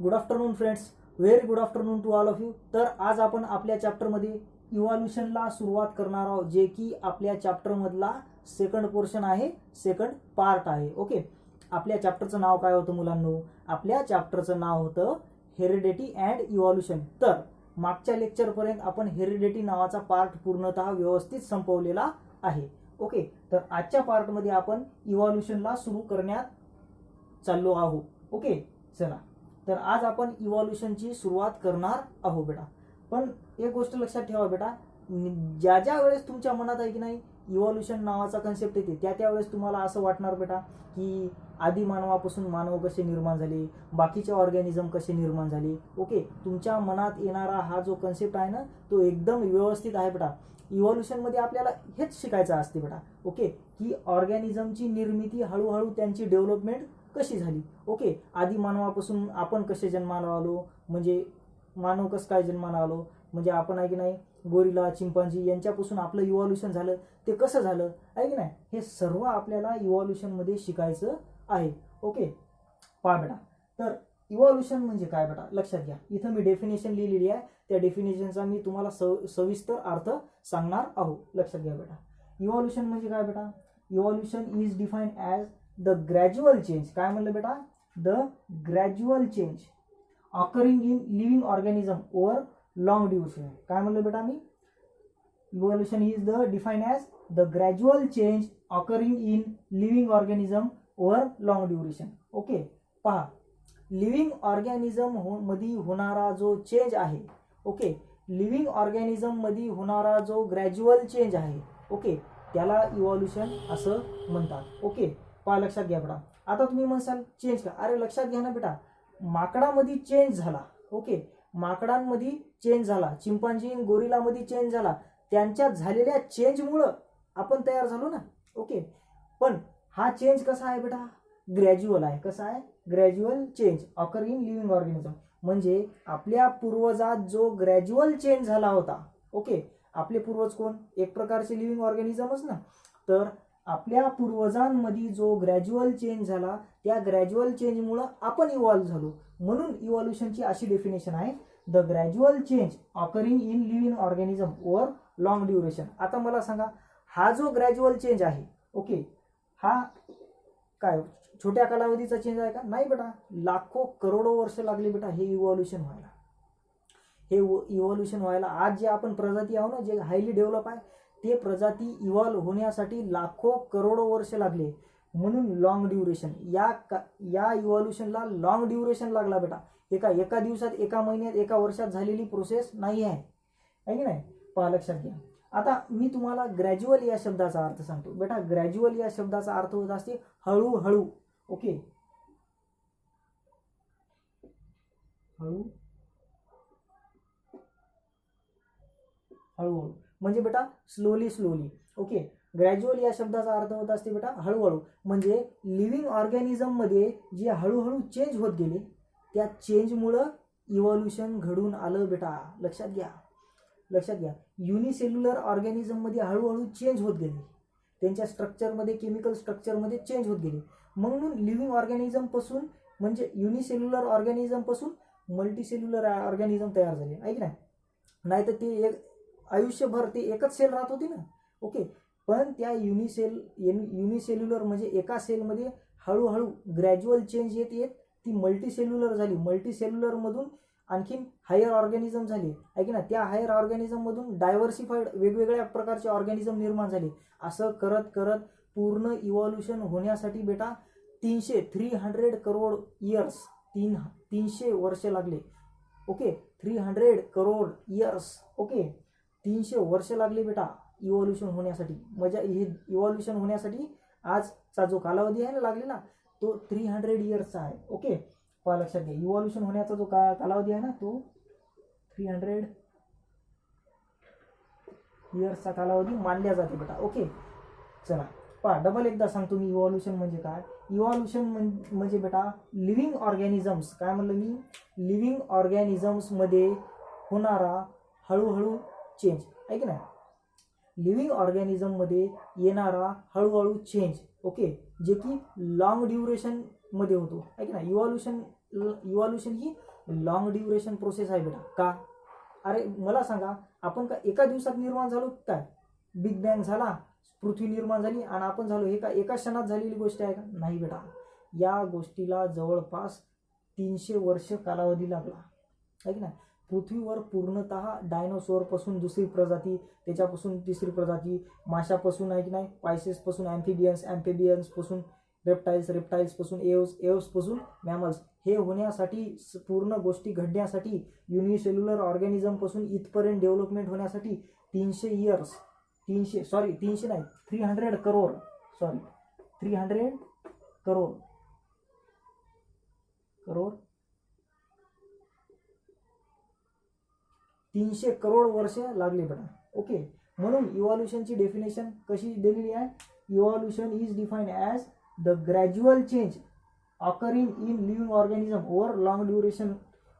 Good afternoon friends, very good afternoon to all of you. तर आज आपण आपल्या चॅप्टरमध्ये इव्हॉल्युशनला सुरुवात करणार आहोत, जे की आपल्या चॅप्टरमधला सेकंड पोर्शन आहे, सेकंड पार्ट आहे. ओके, आपल्या चॅप्टरचं नाव काय होतं मुलांनो? आपल्या चॅप्टरचं नाव होतं हेरिडिटी अँड इव्हॉल्युशन. तर मागच्या लेक्चरपर्यंत आपण हेरिडिटी नावाचा पार्ट पूर्णतः व्यवस्थित संपवलेला आहे. ओके, तर आजच्या पार्टमध्ये आपण इव्हॉल्युशनला सुरू करण्यात चाललो आहोत. ओके, चला. तर आज आपण इव्हॉल्युशनची सुरुवात करणार आहोत बेटा. पण एक गोष्ट लक्षात ठेवा बेटा, ज्या ज्या वेळेस तुमच्या मनात आहे की नाही इव्हॉल्युशन नावाचा कन्सेप्ट येते, त्या वेळेस तुम्हाला असं वाटणार बेटा की आदी मानवापासून मानव कसे निर्माण झाले, बाकीचे ऑर्गॅनिझम कसे निर्माण झाले. ओके, तुमच्या मनात येणारा हा जो कन्सेप्ट आहे ना, तो एकदम व्यवस्थित आहे बेटा. इव्हॉल्युशनमध्ये आपल्याला हेच शिकायचं असते बेटा. ओके, की ऑर्गॅनिझमची निर्मिती, हळूहळू त्यांची डेव्हलपमेंट कशी झाली. ओके, आधी मानवापासून आपण कसे जन्माला आलो, म्हणजे मानव कसं काय जन्माला आलो, म्हणजे आपण आहे की नाही गोरिला, चिंपांजी यांच्यापासून आपलं इव्हॉल्युशन झालं, ते कसं झालं आहे की नाही, हे सर्व आपल्याला इव्हॉल्युशनमध्ये शिकायचं आहे. ओके, पहा बेटा. तर इव्हॉल्युशन म्हणजे काय बेटा, लक्षात घ्या. इथं मी डेफिनेशन लिहिलेली आहे, त्या डेफिनेशनचा मी तुम्हाला सविस्तर अर्थ सांगणार आहोत. लक्षात घ्या बेटा. इव्हॉल्युशन म्हणजे काय बेटा? Evolution is defined as the gradual change. काय म्हणलं बेटा? The gradual change occurring in living organism over long duration. काय म्हणलं बेटा मी? Evolution is the defined as the gradual change occurring in living organism over long duration. Okay, पहा, living organism मध्ये होणारा जो चेंज आहे, ओके, लिव्हिंग ऑर्गॅनिझम मध्ये होणारा जो ग्रॅज्युअल चेंज आहे, ओके, त्याला इव्हॉल्युशन असं म्हणतात. ओके, पहा, लक्षात घ्या बेटा. आता तुम्ही म्हणसाल चेंज का? अरे लक्षात घ्या ना बेटा, माकडामध्ये चेंज झाला. ओके, माकडांमध्ये चेंज झाला, चिंपांजी गोरिलामध्ये चेंज झाला, त्यांच्यात झालेल्या चेंजमुळं आपण तयार झालो ना. ओके, पण हा चेंज कसा आहे बेटा? ग्रॅज्युअल आहे. कसा आहे? Gradual change occur in living organism. म्हणजे आपल्या पूर्वजात जो ग्रॅज्युअल चेंज झाला होता, ओके, आपले पूर्वज कोण? एक प्रकारचे लिव्हिंग ऑर्गॅनिझमच ना. तर आपल्या पूर्वजांमध्ये जो ग्रॅज्युअल चेंज झाला, त्या ग्रॅज्युअल चेंजमुळं आपण इव्हॉल्व झालो. म्हणून इव्हॉल्युशनची अशी डेफिनेशन आहे, the gradual change occurring in living organism over long duration. आता मला सांगा, हा जो ग्रॅज्युअल चेंज आहे, ओके, हा काय छोट्या कालावधीचा चेंज आहे का? नाही बेटा, लाखो करोडो वर्ष लागले बेटा हे इव्हॉल्युशन व्हायला. हे इव्हॉल्युशन व्हायला आज जे आपण प्रजाती आहो ना, जे हायली डेव्हलप आहे, ते प्रजाती इव्हॉल्व होण्यासाठी लाखो करोडो वर्ष लागले. म्हणून लॉंग ड्युरेशन, या इव्हॉल्युशनला लॉंग ड्युरेशन लागला बेटा. एका दिवसात, एका महिन्यात, एका वर्षात झालेली प्रोसेस नाही आहे की नाही? पहा, लक्षात घ्या. आता मी तुम्हाला ग्रॅज्युअल या शब्दाचा अर्थ सांगतो बेटा. ग्रॅज्युअल या शब्दाचा अर्थ होत असते हळूहळू. ओके, हळूहळू म्हणजे बेटा स्लोली. ओके, ग्रॅज्युअल या शब्दाचा अर्थ होत असते बेटा हळूहळू. म्हणजे लिव्हिंग ऑर्गॅनिझम मध्ये जे हळूहळू चेंज होत गेले, त्या चेंजमुळं इव्हॉल्युशन घडून आलं बेटा. लक्षात घ्या. युनिसेल्युलर ऑर्गॅनिझम मध्ये हळूहळू चेंज होत गेले, त्यांच्या स्ट्रक्चरमध्ये, केमिकल स्ट्रक्चरमध्ये चेंज होत गेले. म्हणून लिव्हिंग ऑर्गॅनिझम पासून, म्हणजे युनिसेल्युलर ऑर्गॅनिझम पासून मल्टीसेल्युलर ऑर्गॅनिझम तयार झाले आहे की नाही? नाहीतर ते आयुष्यभर ते एकच सेल राहत होती ना. ओके, पण त्या युनिसेल्युलर म्हणजे एका सेलमध्ये हळूहळू ग्रॅज्युअल चेंज येत ती मल्टीसेल्युलर झाली. मल्टीसेल्युलर मधून आणखीन हायर ऑर्गॅनिझम झाले आहे की ना. त्या हायर ऑर्गॅनिझम मधून डायव्हर्सिफाईड वेगवेगळ्या प्रकारचे ऑर्गॅनिझम निर्माण झाले. असं करत करत पूर्ण इव्हॉल्युशन होण्यासाठी बेटा 300 करोड इयर्स, 300 वर्ष लागले. Okay, 300 crore years. ओके, 300 वर्ष लागले बेटा इव्हॉल्युशन होण्यासाठी. म्हणजे हे इव्हॉल्युशन होण्यासाठी आजचा जो कालावधी आहे ना लागले ना, तो 300 इयर्सचा आहे. ओके, पहा, लक्षात घ्या. इव्हॉल्युशन होण्याचा जो कालावधी आहे ना, तो 300 इयर्सचा कालावधी मानला जाते बेटा. ओके, चला पहा, डबल एकदा सांगतो मी इव्हॉल्युशन म्हणजे काय. इव्हॉल्युशन म्हणजे बेटा लिव्हिंग ऑर्गॅनिझम्स, काय म्हणलं मी? लिव्हिंग ऑर्गॅनिझम्स मध्ये होणारा हळूहळू चेंज आहे की नाही. लिव्हिंग ऑर्गॅनिझम मध्ये येणारा हळूहळू चेंज, ओके, जे की लॉंग ड्युरेशन मध्ये होतो आहे की नाही. इव्हॉल्युशन ही लॉंग ड्युरेशन प्रोसेस आहे बेटा. का? अरे मला सांगा, आपण का एका दिवसात निर्माण झालो काय? बिग बँग झाला, पृथ्वी निर्माण झाली आणि आपण झालो, हे का एका क्षणात झालेली गोष्ट आहे का? नाही बेटा, या गोष्टीला जवळपास 300 वर्ष कालावधी लागला आहे की नाही. पृथ्वीवर पूर्णतः डायनोसॉर पासून दुसरी प्रजाती, त्याच्यापासून तिसरी प्रजाती, माशापासून आहे की नाही, पायसेसपासून ॲम्फिबियन्स पासून रेप्टाईल्स पासून एव्स पासून मॅमल्स, हे होण्यासाठी पूर्ण गोष्टी घडण्यासाठी, युनिसेल्युलर ऑर्गॅनिझम पासून इथपर्यंत डेव्हलपमेंट होण्यासाठी 300 इयर्स, 300 नाही 300 करोड, 300 करोड 300 करोड वर्ष लागली बेटा. ओके, म्हणून इव्हॉल्युशनची डेफिनेशन कशी दिलेली आहे? Evolution is defined as the gradual change occurring in living organism over long duration.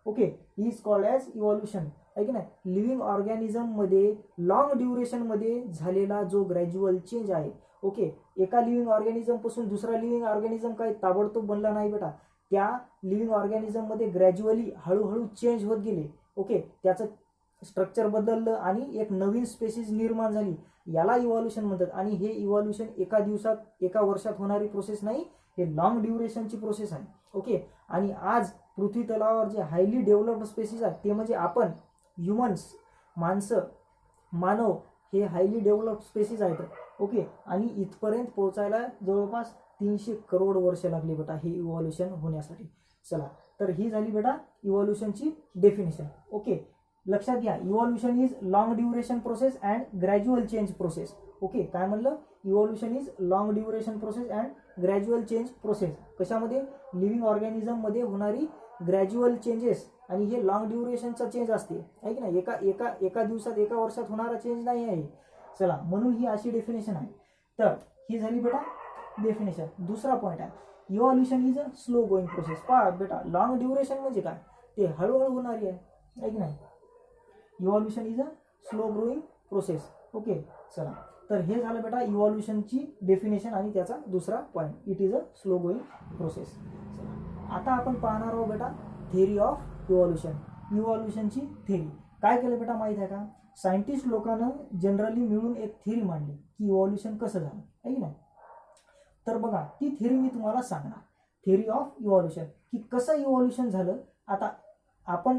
Okay, is called as evolution आहे की नाही. लिव्हिंग ऑर्गॅनिझम मध्ये लॉंग ड्युरेशन मध्ये झालेला जो ग्रॅज्युअल चेंज आहे. ओके, एका लिव्हिंग ऑर्गॅनिझम पासून दुसरा लिव्हिंग ऑर्गॅनिझम काही ताबडतोब बनला नाही बेटा. त्या लिव्हिंग ऑर्गॅनिझम मध्ये ग्रॅज्युअली हळूहळू चेंज होत गेले. ओके, त्याचं स्ट्रक्चर बदललं आणि एक नवीन स्पेसिस निर्माण झाली, याला इव्हॉल्युशन म्हणतात. आणि हे इव्हॉल्युशन एका दिवसात, एका वर्षात होणारी प्रोसेस नाही, हे लॉंग ड्युरेशनची प्रोसेस आहे. ओके, आणि आज पृथ्वी तलावावर जे हायली डेव्हलप्ड स्पेसिस आहेत ते म्हणजे आपण, ह्युमन्स, मानव, हे हायली डेव्हलप्ड स्पेसिस आहेत. ओके, आणि इथपर्यंत पोहोचायला जवळपास 300 करोड वर्ष लागली बेटा हे इव्हॉल्युशन होण्यासाठी. चला, तर ही झाली बेटा इव्हॉल्युशनची डेफिनेशन. ओके, लक्षात घ्या, evolution is long duration process and gradual change process. Okay, काय म्हणलं? Evolution is long duration process and gradual change process. कशामध्ये? लिव्हिंग ऑर्गॅनिझम मध्ये होणारी ग्रॅज्युअल चेंजेस, आणि हे लॉंग ड्युरेशनचा चेंज असते आहे की नाही. एका दिवसात, एका वर्षात होणारा चेंज नाही आहे. चला, म्हणून ही अशी डेफिनेशन आहे. तर ही झाली बेटा डेफिनेशन. दुसरा पॉईंट आहे, evolution is a slow going process. पहा बेटा, लॉंग ड्युरेशन म्हणजे काय? ते हळूहळू होणारी आहे की नाही. Evolution is a slow growing process. Okay, चला, तर हे झालं बेटा इव्हॉल्युशनची डेफिनेशन आणि त्याचा दुसरा point, it is a slow going process. आता आपण पाहणार आहोत बेटा थेअरी ऑफ इव्हॉल्युशन. इव्हॉल्युशनची थेअरी काय केलं बेटा माहित आहे का? सायंटिस्ट लोकांना जनरली मिळून एक थेअरी मांडली की इव्हॉल्युशन कसं झालं आहे की नाही. तर बघा, ती थेअरी मी तुम्हाला सांगणार, थेअरी ऑफ इव्हॉल्युशन, की कसं इव्हॉल्युशन झालं. आता आपण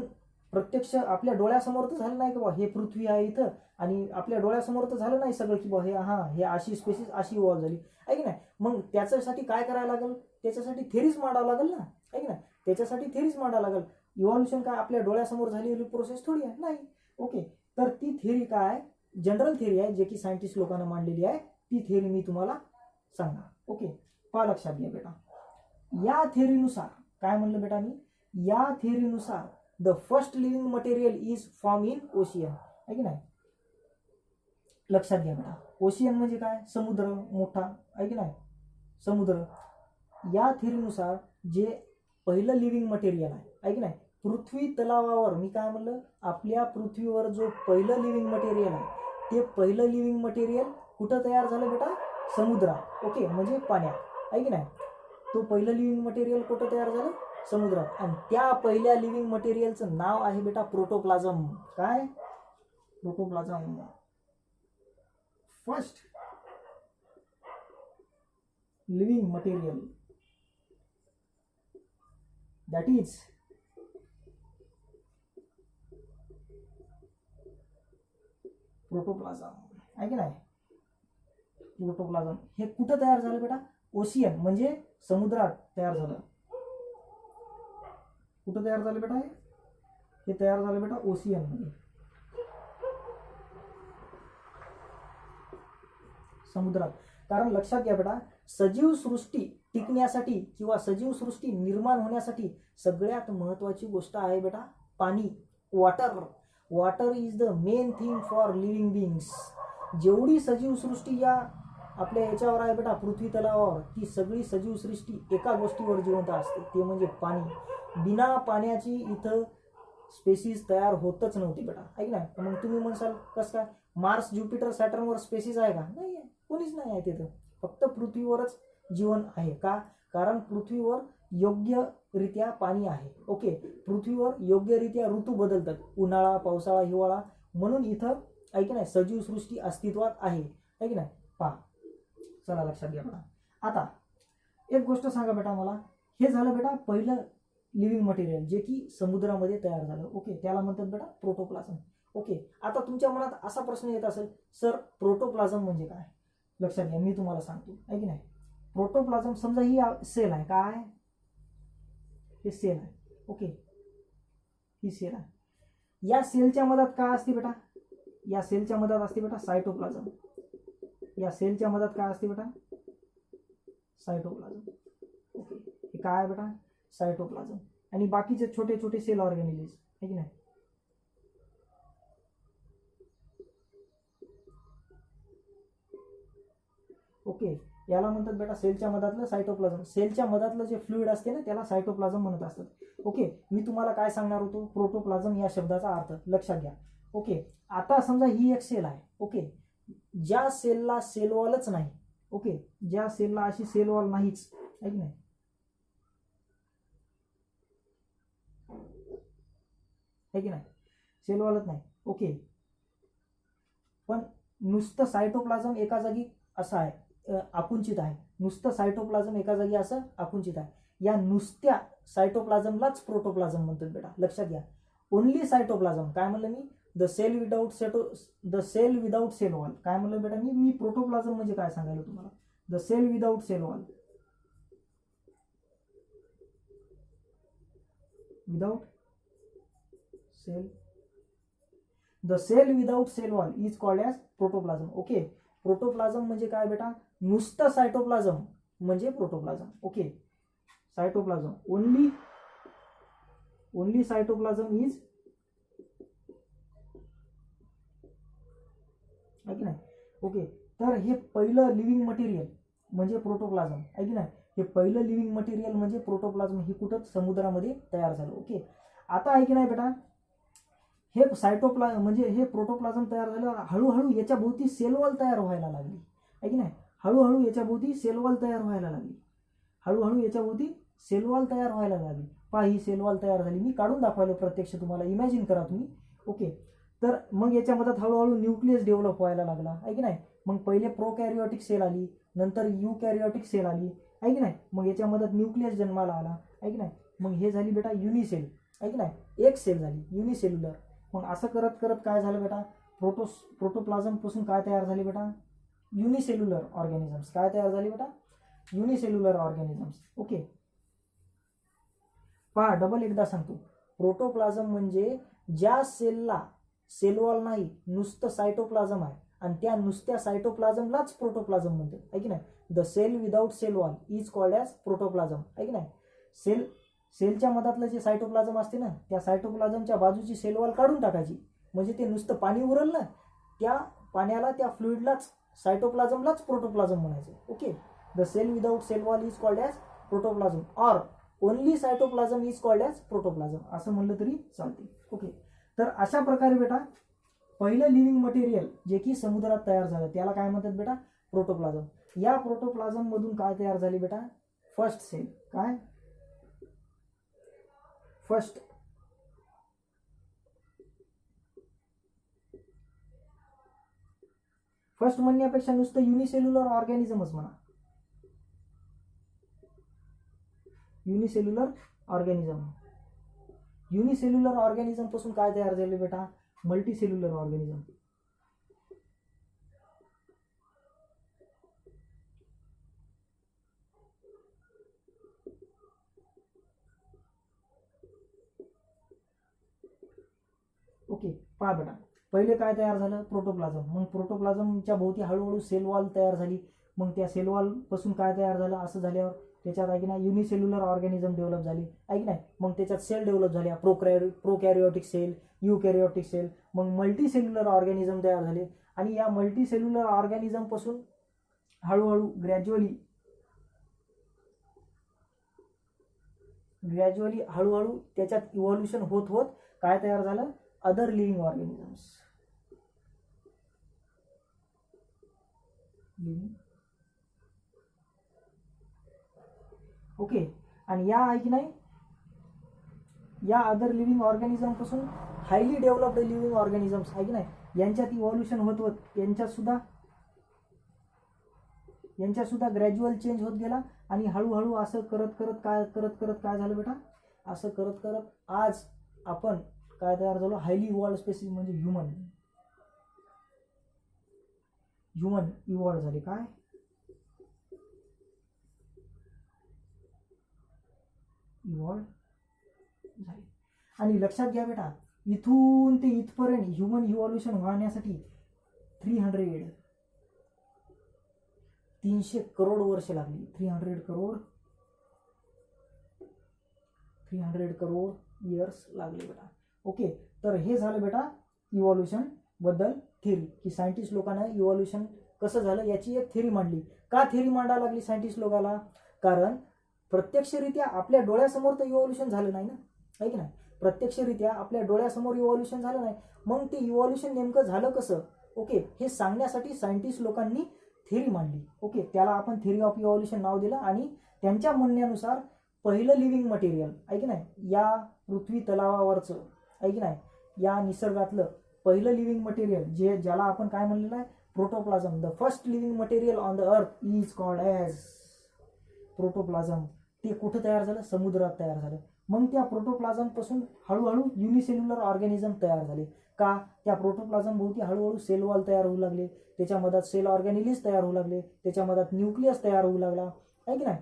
प्रत्यक्ष आपल्या डोळ्यासमोर तर झालं नाही की बा हे पृथ्वी आहे इथं, आणि आपल्या डोळ्यासमोर तर झालं नाही सगळं की बा हे अशी स्पेसिस अशी इव्हॉल्व झाली आहे की नाही. मग त्याच्यासाठी काय करायला लागेल? त्याच्यासाठी थेअरीज मांडावं लागेल ना, आहे की नाही. त्याच्यासाठी थेअरीज मांडावं लागेल. इव्हॉल्युशन काय आपल्या डोळ्यासमोर झालेली प्रोसेस थोडी आहे, नाही. ओके, तर ती थेअरी काय, जनरल थेअरी आहे, जे की सायंटिस्ट लोकांना मांडलेली आहे. ती थेअरी मी तुम्हाला सांगणार. ओके, पहा, लक्षात घ्या बेटा. या थेअरीनुसार काय म्हणलं बेटा मी? या थेअरीनुसार the first living material is form in ocean, आहे की नाही. लक्षात घ्या बेटा, ओशियन म्हणजे काय? समुद्र, मोठा, आहे की नाही, समुद्र. या थेअरीनुसार जे पहिलं लिव्हिंग मटेरियल आहे की नाही, पृथ्वी तलावावर, मी काय म्हणलं, आपल्या पृथ्वीवर जो पहिलं लिव्हिंग मटेरियल आहे, ते पहिलं लिव्हिंग मटेरियल कुठं तयार झालं बेटा? समुद्रात. ओके, म्हणजे पाण्यात, आहे की नाही. तो पहिलं लिव्हिंग मटेरियल कुठं तयार झालं? समुद्रात. आणि त्या पहिल्या लिव्हिंग मटेरियलचं नाव आहे बेटा प्रोटोप्लाझम. काय? Protoplasm. First living material, that is protoplasm, आहे की नाही. प्रोटोप्लाझम हे कुठं तयार झालं बेटा? ओशियन म्हणजे समुद्रात तयार झालं. कुठं तयार झालं बेटा? हे तयार झालं बेटा ओशियन मध्ये, समुद्रात. कारण लक्षात घ्या बेटा, सजीव सृष्टी टिकण्यासाठी किंवा सजीव सृष्टी निर्माण होण्यासाठी सगळ्यात महत्वाची गोष्ट आहे बेटा पाणी, water. Water is the main thing for living बिंग्स. जेवढी सजीव सृष्टी या आपल्या याच्यावर आहे बेटा पृथ्वी तलावावर, ती सगळी सजीव सृष्टी एका गोष्टीवर जिवंत असते, ते म्हणजे पाणी. बिना पाण्याची इथं स्पेसिस तयार होतच नव्हती बेटा, आहे की नाही. मग तुम्ही म्हणसाल कसं काय, मार्स, ज्युपिटर, सॅटर्नवर स्पेसिस आहे का? नाही आहे, कोणीच नाही आहे तिथं. फक्त पृथ्वीवरच जीवन आहे. का? कारण पृथ्वीवर योग्य रित्या पाणी आहे. ओके, पृथ्वीवर योग्यरित्या ऋतू बदलतात, उन्हाळा, पावसाळा, हिवाळा, म्हणून इथं आहे की नाही सजीव सृष्टी अस्तित्वात आहे की नाही. पहा, चला लक्षात घ्या बेटा. आता एक गोष्ट सांगा बेटा मला, हे झालं बेटा पहिलं लिव्हिंग मटेरियल जे की समुद्रामध्ये तयार झालं. ओके, त्याला म्हणतात बेटा प्रोटोप्लाझम. ओके, आता तुमच्या मनात असा प्रश्न येत असेल, सर प्रोटोप्लाझम म्हणजे काय? लक्षात घ्या, मी तुम्हाला सांगतो आहे की नाही. प्रोटोप्लाझम समजा ही सेल आहे, काय हे सेल आहे. ओके, ही सेल आहे. या सेलच्या मधात काय असते बेटा? या सेलच्या मधात असते बेटा सायटोप्लाझम. या सेलच्या मधात काय असते बेटा? सायटोप्लाझम. ओके, हे काय आहे बेटा? सायटोप्लाझम. आणि बाकीचे छोटे छोटे सेल ऑर्गॅनिजेस आहे की नाही. ओके, याला म्हणतात बेटा सेलच्या मधातलं सायटोप्लाझम. सेलच्या मधातलं जे फ्लुइड असते ना त्याला सायटोप्लाझम म्हणत असतात. ओके, मी तुम्हाला काय सांगणार होतो, प्रोटोप्लाझम या शब्दाचा अर्थ लक्षात घ्या. ओके, आता समजा ही एक सेल आहे. ओके, ज्या सेलला सेल वॉलच नाही, ओके, ज्या सेलला अशी सेल वॉल नाहीच आहे की नाही, आहे की नाही, सेल वॉलच नाही. ओके, पण नुसतं सायटोप्लाझम एका जागी असं आहे, आकुंचित आहे. नुसतं सायटोप्लाझम एका जागी असं आकुंचित आहे. या नुसत्या सायटोप्लाझमलाच प्रोटोप्लाझम म्हणतात बेटा, लक्षात घ्या. Only cytoplasm. काय म्हणलं मी? The cell without cell wall. काय म्हणलं बेटा मी प्रोटोप्लाझम म्हणजे काय सांगायला तुम्हाला? The cell without cell wall. Without cell, the cell without cell wall is called as protoplasm. Okay, protoplasm म्हणजे काय बेटा? नुसतं सायटोप्लाझम म्हणजे protoplasm. Okay, cytoplasm, only cytoplasm is, आहे की नाही. ओके, तर हे पहिलं लिव्हिंग मटेरियल म्हणजे प्रोटोप्लाझम आहे की नाही. हे पहिलं लिव्हिंग मटेरियल म्हणजे प्रोटोप्लाझम. हे कुठं? समुद्रामध्ये तयार झालं. ओके, आता आहे की नाही बेटा, हे म्हणजे हे प्रोटोप्लाझम तयार झाल्यावर हळूहळू याच्या भोवती सेल वॉल तयार व्हायला लागली आहे की नाही. हळूहळू याच्या भोवती सेल वॉल तयार व्हायला लागली. हळूहळू याच्या भोवती सेल वॉल तयार व्हायला लागली. पहा, ही सेल वॉल तयार झाली. मी काढून दाखवायला प्रत्यक्ष, तुम्हाला इमॅजिन करा तुम्ही. ओके, तर मग याच्या मधात हळूहळू न्यूक्लियस डेव्हलप व्हायला लागला आहे की नाही. मग पहिले प्रोकॅरिओटिक सेल आली, नंतर युकॅरिओटिक सेल आली आहे की नाही. मग याच्या मधात न्यूक्लियस जन्माला आला आहे की नाही. मग हे झाली बेटा युनिसेल आहे की नाही, एक सेल झाली युनिसेल्युलर. मग असं करत करत काय झालं बेटा, प्रोटोप्लाझम पासून काय तयार झाले बेटा? Unicellular organisms. काय तयार झाली बेटा? Unicellular organisms. ओके, पहा डबल एकदा सांगतो. प्रोटोप्लाझम म्हणजे ज्या सेलला सेल वॉल नाही, नुसतं सायटोप्लाझम आहे, आणि त्या नुसत्या सायटोप्लाझमलाच प्रोटोप्लाझम म्हणतात आहे की नाही. The cell without cell wall is called as protoplasm आहे की नाही. सेलच्या मधातलं जे सायटोप्लाझम असते ना, त्या सायटोप्लाझमच्या बाजूची सेल वॉल काढून टाकायची, म्हणजे ते नुसतं पाणी उरल ना, त्या पाण्याला, त्या फ्लुइडलाच, सायटोप्लाझमलाच प्रोटोप्लाझम म्हणायचं. Okay, the cell without cell wall is called as protoplasm, or only cytoplasm is called as protoplasm, असं म्हणलं तरी चालते. ओके, तर अशा प्रकारे बेटा पहिलं लिव्हिंग मटेरियल जे की समुद्रात तयार झालं त्याला काय म्हणतात बेटा? प्रोटोप्लाझम. या प्रोटोप्लाझम मधून काय तयार झाली बेटा? First sale. काय? फर्स्ट म्हणण्यापेक्षा नुसतं युनिसेल्युलर ऑर्गॅनिझमच म्हणा. Unicellular organism. युनिसेल्युलर ऑर्गॅनिझम पासून काय तयार झाले बेटा? Multicellular organism. ओके, पहा बेटा, पहिले काय तयार झालं? प्रोटोप्लाझम. मग प्रोटोप्लाझमच्या भोवती हळूहळू सेल वॉल तयार झाली. मग त्या सेल वॉल पासून काय तयार झालं? असं झाल्यावर त्याच्यात आहे की नाही युनिसेल्युलर ऑर्गॅनिझम डेव्हलप झाली आहे की नाही. मग त्याच्यात सेल डेव्हलप झाल्या, प्रोकॅरिओटिक सेल, युकॅरिओटिक सेल, मग मल्टीसेल्युलर ऑर्गॅनिझम तयार झाले. आणि या मल्टीसेल्युलर ऑर्गॅनिझम पासून हळूहळू ग्रॅज्युअली हळूहळू त्याच्यात इव्हॉल्युशन होत होत काय तयार झालं? Other living organisms. ओके, आणि या आहे की नाही या अदर लिव्हिंग ऑर्गॅनिझम पासून हायली डेव्हलप्ड लिव्हिंग ऑर्गॅनिझम्स आहे की नाही, यांच्यात इव्हॉल्युशन होत होत यांच्यात सुद्धा ग्रॅज्युअल चेंज होत गेला. आणि हळूहळू असं करत करत काय झालं बेटा, असं करत करत आज आपण काय तयार झालो, हायली इव्हॉल्ड स्पेसिस म्हणजे ह्युमन इव्हॉल्ड झाले. काय इव्हॉल्ड झाले. आणि लक्षात घ्या बेटा, इथून ते इथपर्यंत ह्युमन इव्हॉल्युशन होण्यासाठी 300 करोड वर्ष लागली. 300 करोड इयर्स लागले बेटा. ओके, तर हे झालं बेटा इव्हॉल्युशन बद्दल थेरी, की सायंटिस्ट लोकांना इव्हॉल्युशन कसं झालं याची एक थेरी मांडली. का थेरी मांडायला लागली सायंटिस्ट लोकांना, कारण प्रत्यक्षरित्या आपल्या डोळ्यासमोर तर इव्हॉल्युशन झालं नाही ना, आहे की नाही. प्रत्यक्षरित्या आपल्या डोळ्यासमोर इव्हॉल्युशन झालं नाही, मग ते इव्हॉल्युशन नेमकं झालं कसं, ओके, हे सांगण्यासाठी सायंटिस्ट लोकांनी थेरी मांडली. ओके, त्याला आपण थेरी ऑफ इव्हॉल्युशन नाव दिलं. आणि त्यांच्या म्हणण्यानुसार पहिलं लिव्हिंग मटेरियल आहे की नाही, या पृथ्वी तलावावरचं आहे की नाही, या निसर्गातलं पहिलं लिव्हिंग मटेरियल ज्याला आपण काय म्हणलेलं आहे, protoplasm. The first living material on the earth is called as protoplasm. ते कुठं तयार झालं, समुद्रात तयार झालं. मग त्या प्रोटोप्लाझम पासून हळूहळू युनिसेल्युलर ऑर्गॅनिझम तयार झाले. का, त्या प्रोटोप्लाझम भोवती हळूहळू सेल वॉल तयार होऊ लागले, त्याच्यामध्ये सेल ऑर्गॅनिलीज तयार होऊ लागले, त्याच्यामध्ये न्यूक्लियस तयार होऊ लागला, आहे की नाही.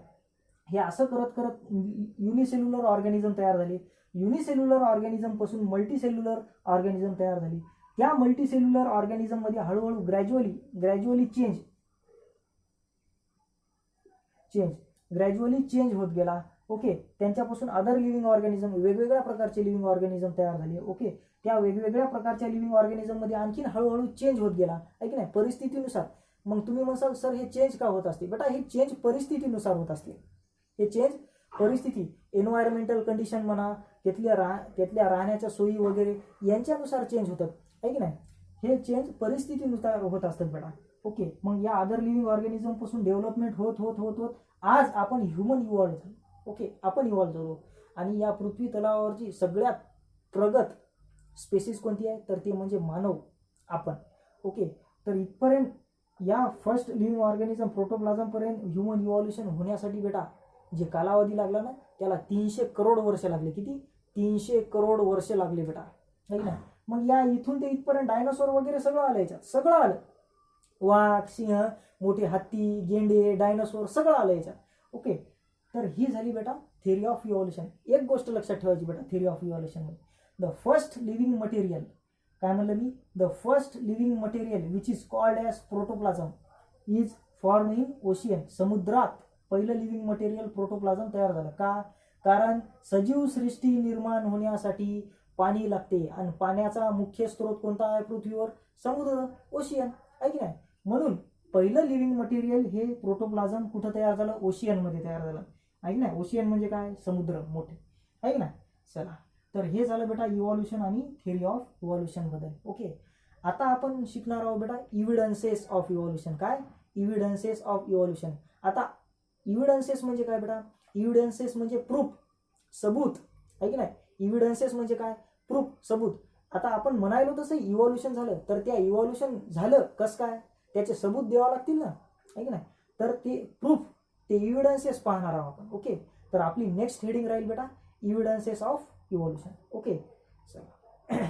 हे असं करत करत युनिसेल्युलर ऑर्गॅनिझम तयार झाले. युनिसेल्युलर ऑर्गॅनिझम पासून मल्टीसेल्युलर ऑर्गॅनिझम तयार झाली. त्या मल्टीसेल्युलर ऑर्गॅनिझम मध्ये हळूहळू ग्रॅज्युअली चेंज होत गेला. ओके, त्यांच्यापासून अदर लिव्हिंग ऑर्गॅनिझम, वेगवेगळ्या प्रकारचे लिव्हिंग ऑर्गॅनिझम तयार झाले. ओके, त्या वेगवेगळ्या प्रकारच्या लिव्हिंग ऑर्गॅनिझम मध्ये आणखीन हळूहळू चेंज होत गेला, आहे की नाही, परिस्थितीनुसार. मग तुम्ही म्हणसाल सर हे चेंज का होत असते, बेटा हे चेंज परिस्थितीनुसार होत असते. हे चेंज परिस्थिती, एन्व्हायरमेंटल कंडिशन म्हणा, त्यातल्या राहण्याच्या सोयी वगैरे यांच्यानुसार चेंज होतात, आहे की नाही. हे चेंज परिस्थितीनुसार होत असतात बेटा. ओके, मग या अदर लिव्हिंग ऑर्गॅनिझम पासून डेव्हलपमेंट होत आज आपण ह्युमन इव्हॉल्व झालो. ओके, आपण इव्हॉल्व झालो. आणि या पृथ्वी तलावावरची सगळ्यात प्रगत स्पेसिस कोणती आहे, तर ती म्हणजे मानव, आपण. ओके, तर इथपर्यंत या फर्स्ट लिव्हिंग ऑर्गॅनिझम प्रोटोप्लाझम पर्यंत ह्युमन इव्हॉल्युशन होण्यासाठी बेटा जे कालावधी लागला ना, त्याला 300 करोड वर्ष लागले. किती, 300 करोड वर्ष लागले बेटा, आहे ना. मग या इथून ते इथपर्यंत डायनासोर वगैरे सगळं आलं, याच्यात सगळं आलं. वाघ, सिंह, मोठे हत्ती, गेंडे, डायनासोर सगळं आलं याच्यात. ओके, तर ही झाली बेटा थेरी ऑफ इव्हॉल्युशन. एक गोष्ट लक्षात ठेवायची बेटा, थेरी ऑफ इव्हॉल्युशन मध्ये द फर्स्ट लिव्हिंग मटेरियल, काय म्हणलं मी, the first living material which is called as protoplasm is form in ocean. समुद्रात पहिलं लिव्हिंग मटेरियल प्रोटोप्लाझम तयार झालं. का, कारण सजीव सृष्टी निर्माण होण्यासाठी पाणी लागते, आणि पाण्याचा मुख्य स्रोत कोणता आहे पृथ्वीवर, समुद्र, ओशियन, आहे की नाही. म्हणून पहिलं लिव्हिंग मटेरियल हे प्रोटोप्लाझम कुठं तयार झालं, ओशियनमध्ये तयार झालं, आहे की नाही. ओशियन म्हणजे काय, समुद्र मोठे, आहे की नाही. चला, तर हे झालं बेटा इव्हॉल्युशन आणि थेरी ऑफ इव्हॉल्युशन बद्दल. ओके, आता आपण शिकणार आहोत बेटा इव्हिडन्सेस ऑफ इव्हॉल्युशन. काय, इव्हिडन्सेस ऑफ इव्हॉल्युशन. आता इव्हिडन्सेस म्हणजे काय बेटा, इव्हिडन्सेस म्हणजे प्रूफ, सबूत, आहे की नाही. इव्हिडन्सेस म्हणजे काय, प्रूफ, सबूत. आता आपण म्हणायलो तसं इव्हॉल्युशन झालं, तर त्या इव्हॉल्युशन झालं कसं काय, त्याचे सबूत द्यावं लागतील ना, आहे की नाही. तर ते प्रूफ, ते इव्हिडन्सेस पाहणार आहोत आपण. ओके, तर आपली नेक्स्ट हेडिंग राहील बेटा इव्हिडन्सेस ऑफ इव्हॉल्युशन. ओके, चला.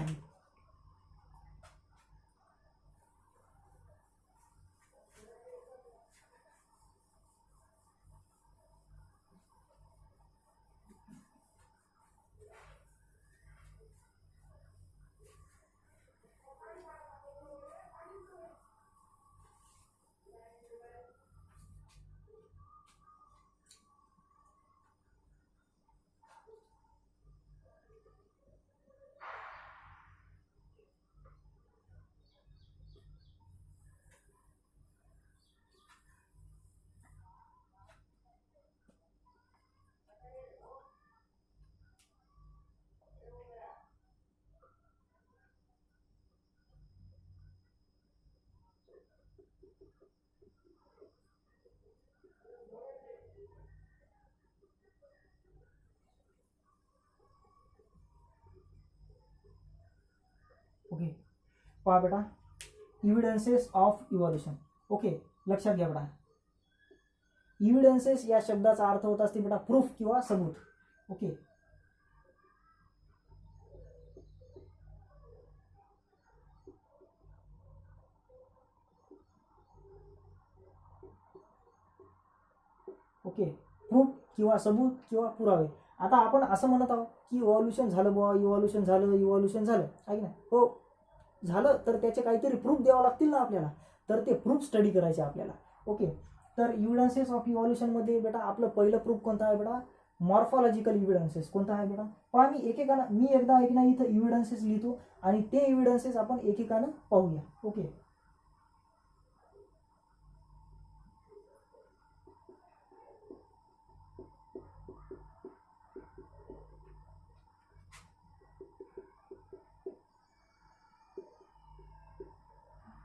ओके, पहा बेटा, इव्हिडन्सेस ऑफ इव्हॉल्युशन. ओके, लक्षात घ्या बेटा, इव्हिडन्सेस या शब्दाचा अर्थ होत असते बेटा प्रूफ किंवा सबूत. ओके, ओके, प्रूफ किंवा सबूत किंवा पुरावे. आता आपण असं म्हणत आहोत की इव्हॉल्युशन झालं बुवा, इव्हॉल्युशन झालं, इव्हॉल्युशन झालं, आहे ना? हो झालं, तर त्याचे काहीतरी प्रूफ द्यावं लागतील ना आपल्याला, तर ते प्रूफ स्टडी करायचे आपल्याला. ओके, तर इव्हिडन्सेस ऑफ इव्हॉल्युशनमध्ये बेटा आपलं पहिलं प्रूफ कोणतं आहे बेटा? Morphological evidences. कोणता आहे बेटा? पहा, मी एकदा इथं इव्हिडन्सेस लिहितो आणि ते इव्हिडन्सेस आपण एकेकानं पाहूया. ओके,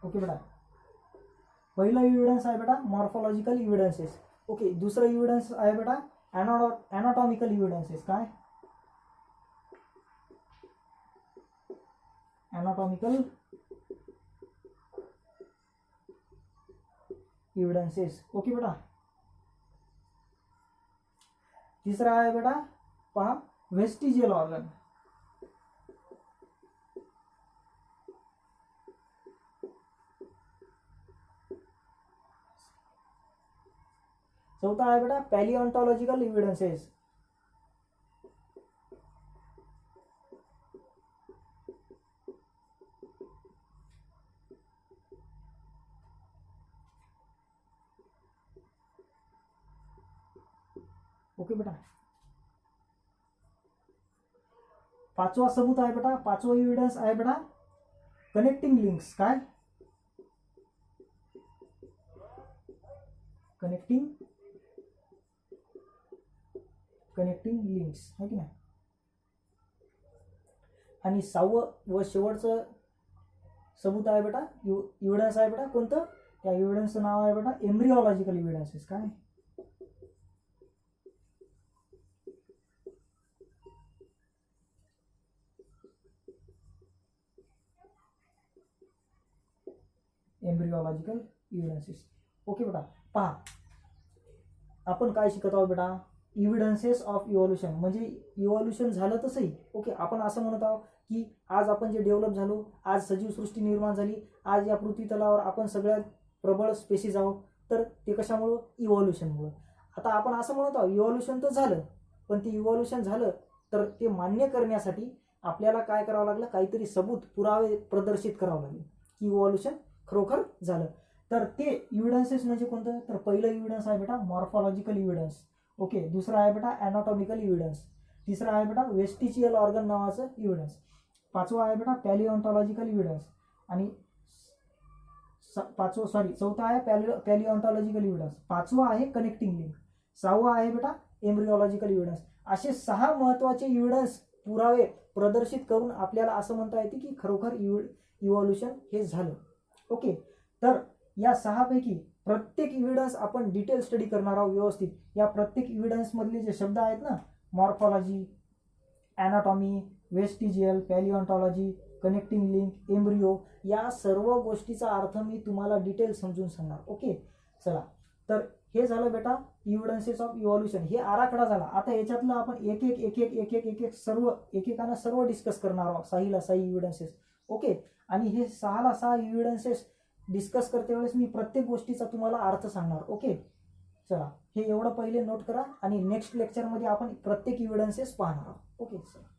ओके बेटा, पहिला इव्हिडन्स आहे बेटा मॉर्फॉलॉजिकल इव्हिडन्सेस. ओके, दुसरं इव्हिडन्स आहे बेटा ॲनाटॉमिकल इव्हिडन्सेस. काय? ॲनाटॉमिकल इव्हिडन्सेस. ओके बेटा, तिसरा आहे बेटा पहा वेस्टिजियल ऑर्गन. चौथा आहे बेटा पॅलिओन्टॉलॉजिकल इव्हिडन्सेस. ओके बेटा, पाचवा सबूत आहे बेटा, पाचवा इव्हिडन्स आहे बेटा कनेक्टिंग लिंक्स. काय? कनेक्टिंग लिंक्स, आहे की नाही? आणि सहावं व शेवटचं सबूत आहे बेटा इव्हिडन्स आहे बेटा कोणतं? त्या इव्हिडन्सचं नाव आहे बेटा एम्ब्रिओलॉजिकल इव्हिडन्सेस. काय? एम्ब्रिओलॉजिकल इव्हिडन्सेस. ओके बेटा, पहा आपण काय शिकत आहोत बेटा? इव्हिडन्सेस ऑफ इव्हॉल्युशन, म्हणजे इव्हॉल्युशन झालं तसंही. ओके, आपण असं म्हणत आहोत की आज आपण जे डेव्हलप झालो, आज सजीव सृष्टी निर्माण झाली, आज या पृथ्वी तलावर आपण सगळ्यात प्रबळ स्पेसिस आहोत, तर ते कशामुळं? इव्हॉल्युशनमुळं. आता आपण असं म्हणत आहोत इव्हॉल्युशन तर झालं, पण ते इव्हॉल्युशन झालं तर ते मान्य करण्यासाठी आपल्याला काय करावं लागलं? काहीतरी सबूत, पुरावे प्रदर्शित करावं लागले की इव्हॉल्युशन खरोखर झालं. तर ते इव्हिडन्सेस म्हणजे कोणतं? तर पहिलं इव्हिडन्स आहे बेटा मॉर्फॉलॉजिकल इव्हिडन्स. ओके, दुसरा आहे बेटा ॲनाटॉमिकल इव्हिडन्स. तिसरा आहे बेटा वेस्टिजियल ऑर्गन नावाचं इव्हिडन्स. पाचवा आहे बेटा पॅलिओन्टॉलॉजिकल इव्हिडन्स. आणि चौथा आहे पॅलिओन्टॉलॉजिकल इव्हिडन्स. पाचवा आहे कनेक्टिंग लिंक. सहावा आहे बेटा एम्ब्रिओलॉजिकल इव्हिडन्स. असे 6 महत्त्वाचे इव्हिडन्स, पुरावे प्रदर्शित करून आपल्याला असं म्हणता येते की खरोखर इव्हॉल्युशन हे झालं. ओके, तर या 6 पैकी प्रत्येक इव्हिडन्स आपण डिटेल स्टडी करणार आहोत व्यवस्थित. या प्रत्येक इव्हिडन्स मधले जे शब्द आहेत ना, morphology, anatomy, vestigial, palaeontology, connecting link, embryo, या सर्व गोष्टीचा अर्थ मी तुम्हाला डिटेल समजून सांगणार. ओके, चला, तर हे झालं बेटा इव्हिडन्सेस ऑफ इव्हॉल्युशन. हे आराखडा झाला. आता याच्यातलं आपण एक सर्व एकेकानं सर्व डिस्कस करणार आहोत, 6 इव्हिडन्सेस. ओके, आणि हे 6 इव्हिडन्सेस डिस्कस करते वेळेस मी प्रत्येक गोष्टीचा तुम्हाला अर्थ सांगणार. ओके, चला, हे एवढं पहिले नोट करा आणि नेक्स्ट लेक्चरमध्ये आपण प्रत्येक इव्हिडन्सेस पाहणार आहोत. ओके, चला.